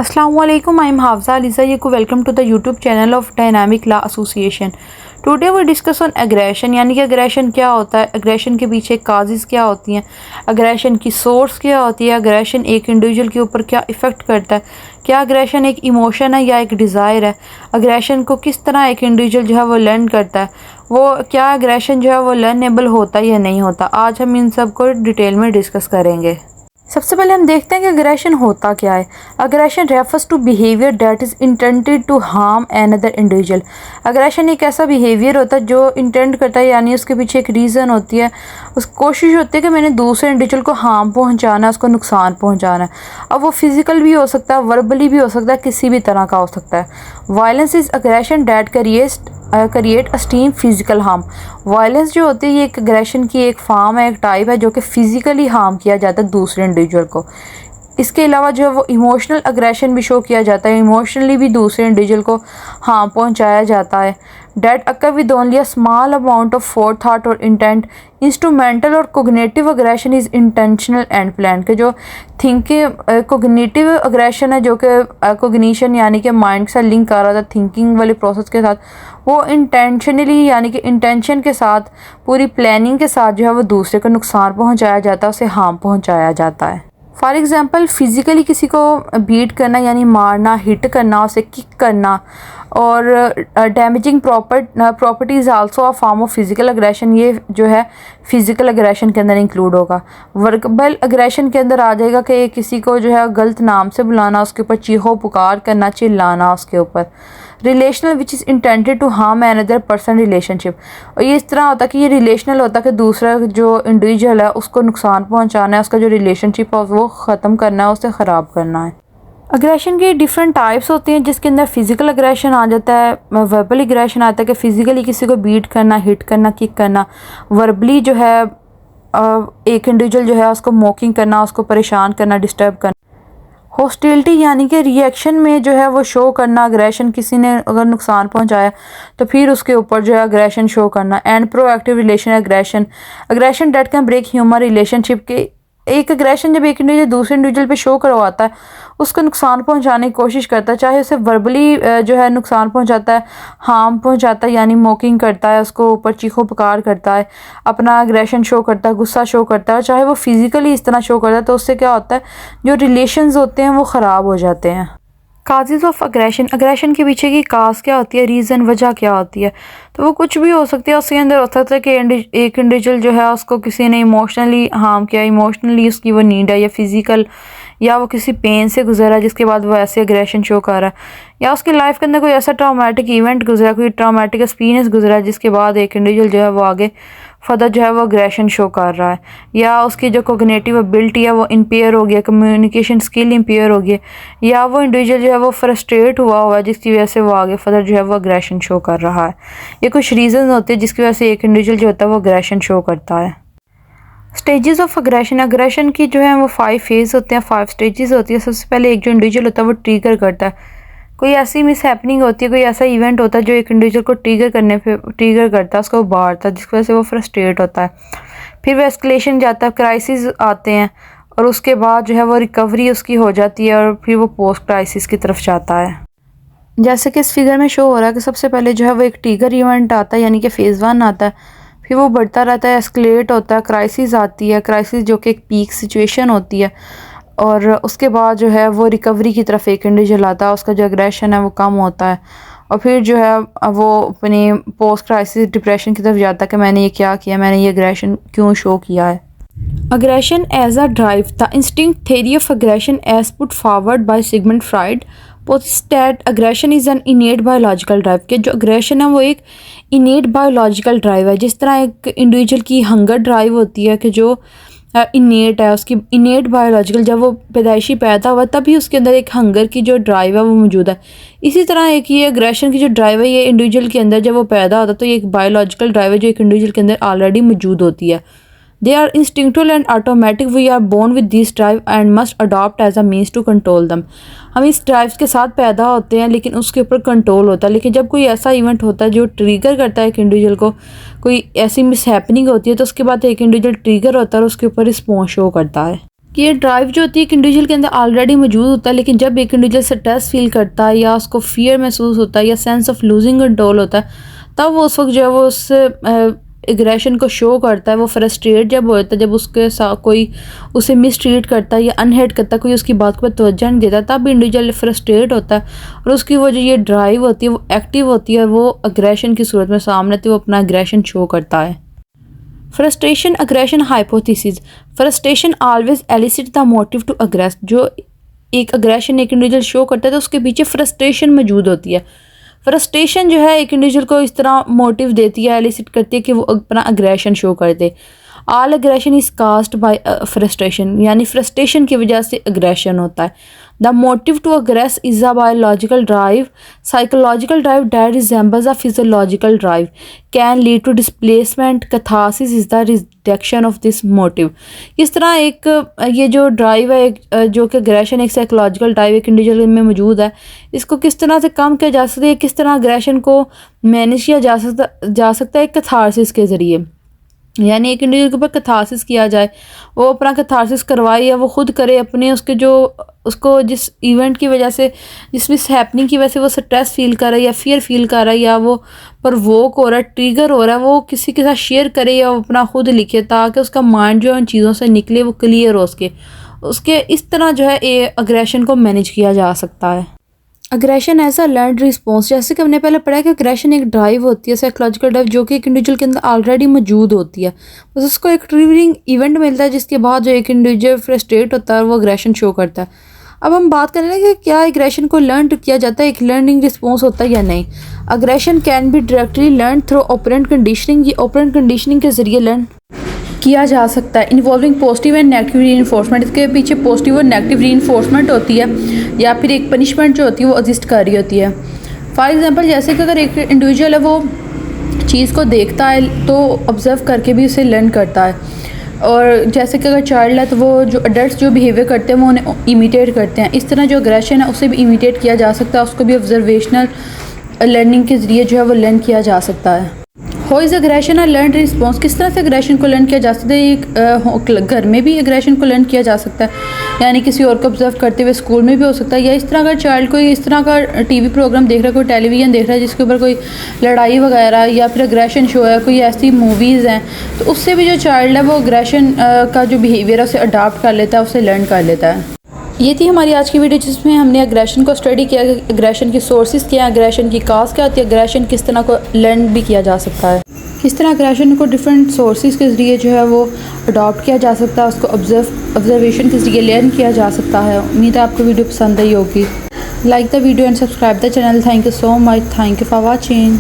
Assalamu alaikum. I am Hafza Aliza. Welcome to the YouTube channel of Dynamic Law Association. Today we discuss on aggression, यानी कि aggression क्या होता है, aggression के पीछे causes क्या होती हैं, aggression की सोर्स क्या होती है, aggression एक इंडिविजुअल के ऊपर क्या इफ़ेक्ट करता है, क्या aggression एक इमोशन है या एक डिज़ायर है, aggression को किस तरह एक इंडिविजुअल जो है वो लर्न करता है, वो क्या aggression जो है वो लर्नेबल होता है या नहीं होता। आज हम इन सब को डिटेल में डिस्कस करेंगे। सबसे पहले हम देखते हैं कि अग्रेशन होता क्या है। Aggression refers to behaviour that is intended to harm another individual. Aggression एक ऐसा बिहेवियर होता है जो इंटेंट करता है, यानी उसके पीछे एक रीज़न होती है, उस कोशिश होती है कि मैंने दूसरे इंडिविजुअल को हार्म पहुंचाना है, उसको नुकसान पहुंचाना है। अब वो फिज़िकल भी हो सकता है, वर्बली भी हो सकता है, किसी भी तरह का हो सकता है। Violence is aggression that create esteem physical harm. Violence जो होती है ये एक अग्रेशन की एक फॉर्म है, एक टाइप है जो कि फ़िज़िकली हार्म किया जाता है दूसरे इंडिविजुअल को। इसके अलावा जो है वो इमोशनल अग्रेशन भी शो किया जाता है, इमोशनली भी दूसरे इंडिविजुअल को हार्म पहुंचाया जाता है। That occur with only a small amount of forethought और इंटेंट। इंस्ट्रूमेंटल और cognitive aggression is intentional and plan. के जो थिंकिंग कोग्निटिव अग्रेशन है जो कि कोग्निशन यानी कि माइंड से लिंक कर रहा था थिंकिंग वाले प्रोसेस के साथ, वो इंटेंशनली यानी कि इंटेंशन के साथ पूरी प्लानिंग के साथ जो है वो दूसरे को नुकसान पहुंचाया जाता है, उसे हार्म पहुंचाया जाता है। फॉर एग्ज़ाम्पल फ़िज़िकली किसी को बीट करना यानी मारना, हिट करना, उसे किक करना, और damaging properties also a form of physical aggression. ये जो है फिज़िकल अग्रेशन के अंदर इंक्लूड होगा। वर्बल अग्रेशन के अंदर आ जाएगा कि किसी को जो है गलत नाम से बुलाना, उसके ऊपर चीखो पुकार करना, चिल्लाना उसके ऊपर। Relational which is intended to harm another person relationship. और ये इस तरह होता है कि ये रिलेशनल होता है कि दूसरा जो इंडिविजुअल है उसको नुकसान पहुंचाना है, उसका जो रिलेशनशिप है वो ख़त्म करना है, उसे ख़राब करना है। अग्रेशन की डिफरेंट टाइप्स होती हैं, जिसके अंदर फिज़िकल अग्रेशन आ जाता है, वर्बल अग्रेशन आता है कि फ़िज़िकली किसी को बीट करना, हिट करना, किक करना। वर्बली जो है एक इंडिविजुअल जो है उसको मॉकिंग करना, उसको परेशान करना, डिस्टर्ब करना। हॉस्टिलिटी यानी कि रिएक्शन में जो है वो शो करना अग्रेशन, किसी ने अगर नुकसान पहुंचाया तो फिर उसके ऊपर जो है अग्रेशन शो करना। And proactive relation aggression that can break human relationship. के एक अग्रेशन जब एक इंडिविजुअल दूसरे इंडिविजुअल पे शो करवाता है, उसको नुकसान पहुंचाने की कोशिश करता है, चाहे उसे वर्बली जो है नुकसान पहुंचाता है, हार्म पहुंचाता है यानी मॉकिंग करता है, उसको ऊपर चीखो पुकार करता है, अपना अग्रेशन शो करता है, गुस्सा शो करता है, चाहे वो फिज़िकली इस तरह शो करता है, तो उससे क्या होता है जो रिलेशंस होते हैं वो ख़राब हो जाते हैं। Causes of aggression. अग्रेशन के पीछे की काज क्या होती है, रीज़न, वजह क्या होती है, तो वो कुछ भी हो सकती है। उसके अंदर हो सकता है कि एक इंडिविजुअल जो है उसको किसी ने इमोशनली हार्म किया, इमोशनली उसकी वो नीड है, या फिज़िकल, या वो किसी पेन से गुजरा जिसके बाद वो ऐसे अग्रेशन शो कर रहा है, या उसकी लाइफ के अंदर कोई ऐसा ट्रॉमेटिक इवेंट गुजरा, कोई ट्रॉमेटिक एक्सपीरियंस गुजरा जिसके बाद एक इंडिविजुअल जो है वो आगे फर्दर जो है वो अग्रेशन शो कर रहा है, या उसकी जो कोग्निटिव एबिलिटी है वो इम्पेयर हो गया, कम्युनिकेशन स्किल इम्पेयर हो गया, या वो इंडिविजुअल जो है वो फ्रस्ट्रेट हुआ है जिसकी वजह से वो आगे फर्दर जो है वो अग्रेशन शो कर रहा है। ये कुछ रीज़न होते हैं जिसकी वजह से एक इंडिविजुअल जो होता है वो अग्रेशन शो करता है। Stages of aggression. अग्रेशन की जो है वो 5 फेज़ होते हैं, 5 स्टेजेस होती है। सबसे पहले एक जो इंडिविजुअल होता है वो ट्रिगर करता है, कोई ऐसी मिस हैपनिंग होती है, कोई ऐसा इवेंट होता है जो एक इंडिविजुअल को ट्रिगर करता है, उसको उभारता है, जिसकी वजह से वो फ्रस्ट्रेट होता है। फिर वो एस्केलेशन जाता है, क्राइसिस आते हैं, और उसके बाद जो है वो रिकवरी उसकी हो जाती है, और फिर वो पोस्ट क्राइसिस की तरफ जाता है। जैसे कि इस फिगर में शो हो रहा है कि सबसे पहले जो है वो एक ट्रिगर इवेंट आता है यानी कि फ़ेज़ 1 आता है, फिर वो बढ़ता रहता है, एस्केलेट होता है, क्राइसिस आती है, क्राइसिस जो कि एक पीक सिचुएशन होती है, और उसके बाद जो है वो रिकवरी की तरफ एक इंडिविजुअल आता है, उसका जो अग्रेशन है वो कम होता है, और फिर जो है वो अपनी पोस्ट क्राइसिस डिप्रेशन की तरफ जाता है कि मैंने ये क्या किया, मैंने ये अग्रेशन क्यों शो किया है। Aggression as a drive. The instinct theory of aggression as put forward by Sigmund Freud post that aggression is an innate biological drive. के जो अग्रेशन है वो एक इनेट बायोलॉजिकल ड्राइव है, जिस तरह एक इंडिविजुअल की हंगर ड्राइव होती है कि जो इनेट है, उसकी इनेट बायोलॉजिकल, जब वो पैदाइशी पैदा हुआ तभी उसके अंदर एक हंगर की जो ड्राइव है वो मौजूद है। इसी तरह एक ये अग्रेशन की जो ड्राइव है ये इंडिविजुअल के अंदर जब वो पैदा होता है तो ये एक बायोलॉजिकल ड्राइव है जो एक इंडिविजुअल के अंदर ऑलरेडी मौजूद होती है। They are instinctual and automatic. We are born with this drive and must adopt as a means to control them. हम इस ड्राइव के साथ पैदा होते हैं लेकिन उसके ऊपर कंट्रोल होता है। लेकिन जब कोई ऐसा इवेंट होता है जो ट्रिगर करता है एक इंडिविजुअल को, कोई ऐसी मिस हैपनिंग होती है, तो उसके बाद एक इंडिविजुअल ट्रिगर होता है और उसके ऊपर रिस्पॉन्स शो करता है। कि ये ड्राइव जो होती है एक इंडिविजुअल के अंदर ऑलरेडी मौजूद होता है, लेकिन जब एक इंडिविजुअल स्ट्रेस फील करता है या उसको फियर महसूस होता है या सेंस ऑफ लूजिंग कंट्रोल होता है, तब वो उस वक्त जो है वो उस एग्रेशन को शो करता है। वो फ्रस्ट्रेट जब होता है, जब उसके साथ कोई उसे मिसट्रीट करता है या अनहेड करता है, कोई उसकी बात को तवज्जो नहीं देता, तब भी इंडिविजुअल फ्रस्ट्रेट होता है और उसकी वो जो ये ड्राइव होती है वो एक्टिव होती है, वो अग्रेशन की सूरत में सामने आती है, वो अपना अग्रेशन शो करता है। Frustration aggression hypothesis. Frustration always elicit the motive to aggress. जो एक अग्रेशन एक इंडिविजुअल शो करता है तो उसके पीछे फ्रस्ट्रेशन मौजूद होती है। फ्रस्ट्रेशन जो है एक इंडिविजुअल को इस तरह मोटिव देती है, एलिसिट करती है कि वो अपना अग्रेशन शो कर दे। All aggression is caused by frustration, यानी फ्रस्ट्रेशन की वजह से अग्रेशन होता है। The motive to aggress is a biological drive, psychological drive that resembles a physiological drive, can lead to displacement, catharsis is the reduction of this motive. इस तरह एक ये जो ड्राइव है, एक जो कि अग्रेशन एक साइकोलॉजिकल ड्राइव एक इंडिविजुअल में मौजूद है, इसको किस तरह से कम किया जा सकता है, किस तरह अग्रेशन को मैनेज किया जा सकता है, एक कैथारसिस के ज़रिए। यानी एक इंडिविजुअल के ऊपर कैथारसिस किया जाए, वो अपना कैथारसिस करवाए या वो खुद करे अपने उसके जो उसको जिस इवेंट की वजह से, जिस मिस हैपनिंग की वजह से वो स्ट्रेस फील कर रहा है या फियर फील कर रहा है या वो प्रवोक हो रहा है, ट्रिगर हो रहा है, वो किसी के साथ शेयर करे या वो अपना खुद लिखे, ताकि उसका माइंड जो है उन चीज़ों से निकले, वो क्लियर हो उसके इस तरह जो है ये अग्रेशन को मैनेज किया जा सकता है। Aggression as a learned response. जैसे कि हमने पहले पढ़ा कि अग्रेशन एक ड्राइव होती है, साइकोलॉजिकल ड्राइव, जो कि एक इंडिविजुअल के अंदर ऑलरेडी मौजूद होती है, बस उसको एक ट्रिगरिंग इवेंट मिलता है जिसके बाद जो एक इंडिविजुअल फ्रस्ट्रेट होता है और वो अग्रेशन शो करता है। अब हम बात करें कि क्या अग्रेशन को लर्न किया जाता है, एक लर्निंग रिस्पॉन्स होता है या नहीं। Aggression can be directly learn through operant conditioning. ये ऑपरेंट कंडीशनिंग के ज़रिए लर्न किया जा सकता है। Involving positive and negative reinforcement. इसके पीछे पॉजिटिव और नेगेटिव री-इन्फोर्समेंट होती है या फिर एक पनिशमेंट जो होती है वो एग्जिस्ट कर रही होती है। फॉर एग्जांपल जैसे कि अगर एक इंडिविजुअल है वो चीज़ को देखता है तो ऑब्जर्व करके भी उसे लर्न करता है, और जैसे कि अगर चाइल्ड है तो वो जो अडल्ट जो बिहेवियर करते हैं वो उन्हें इमिटेट करते हैं। इस तरह जो अग्रेशन है उसे भी इमिटेट किया जा सकता है, उसको भी ऑब्जर्वेशनल लर्निंग के ज़रिए जो है वो लर्न किया जा सकता है। How is aggression a learn response. किस तरह से अग्रेशन को लर्न किया जा सकता है। एक घर में भी अग्रेशन को लर्न किया जा सकता है, यानी किसी और को ऑब्जर्व करते हुए स्कूल में भी हो सकता है, या इस तरह अगर चाइल्ड कोई इस तरह का टीवी प्रोग्राम देख रहा है, कोई टेलीविज़न देख रहा है जिसके ऊपर कोई लड़ाई वगैरह या फिर अग्रेशन शो है, कोई ऐसी मूवीज़ हैं, तो उससे भी जो चाइल्ड है वो अग्रेशन का जो बिहेवियर है उसे अडॉप्ट कर लेता है, उसे लर्न कर लेता है। ये थी हमारी आज की वीडियो जिसमें हमने अग्रेशन को स्टडी किया, अग्रेशन की सोर्सेज क्या है, अग्रेशन की काज क्या होती है, अग्रेशन किस तरह को लर्न भी किया जा सकता है, किस तरह अग्रेशन को डिफरेंट सोर्सेज के ज़रिए जो है वो अडॉप्ट किया जा सकता है, उसको ऑब्जर्वेशन के ज़रिए लर्न किया जा सकता है। उम्मीद है आपको वीडियो पसंद आई होगी। Like the video and subscribe the channel. Thank you so much. Thank you for watching.